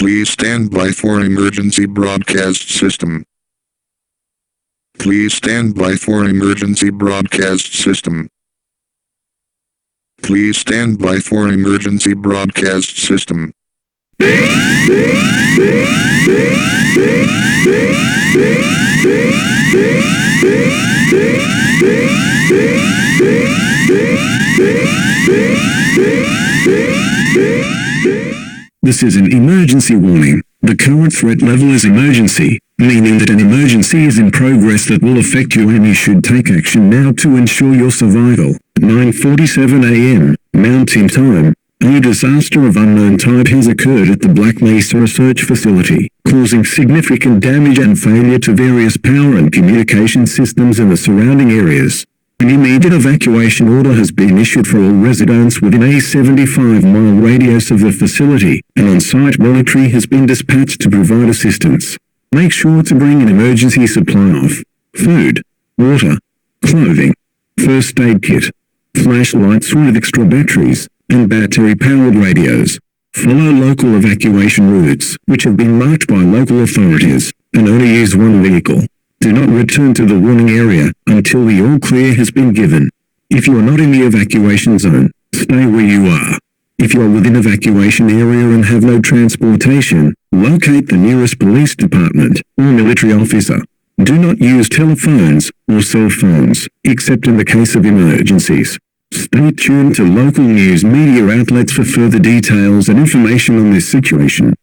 Please stand by for emergency broadcast system. Please stand by for emergency broadcast system. Please stand by for emergency broadcast system. This is an emergency warning. The current threat level is emergency, meaning that an emergency is in progress that will affect you and you should take action now to ensure your survival. At 9:47 a.m. Mountain Time, a disaster of unknown type has occurred at the Black Mesa Research Facility, causing significant damage and failure to various power and communication systems in the surrounding areas. An immediate evacuation order has been issued for all residents within a 75-mile radius of the facility, and on-site military has been dispatched to provide assistance. Make sure to bring an emergency supply of food, water, clothing, first aid kit, flashlights with extra batteries, and battery-powered radios. Follow local evacuation routes, which have been marked by local authorities, and only use one vehicle. Do not return to the warning area until the all clear has been given. If you are not in the evacuation zone, stay where you are. If you are within evacuation area and have no transportation, locate the nearest police department or military officer. Do not use telephones or cell phones, except in the case of emergencies. Stay tuned to local news media outlets for further details and information on this situation.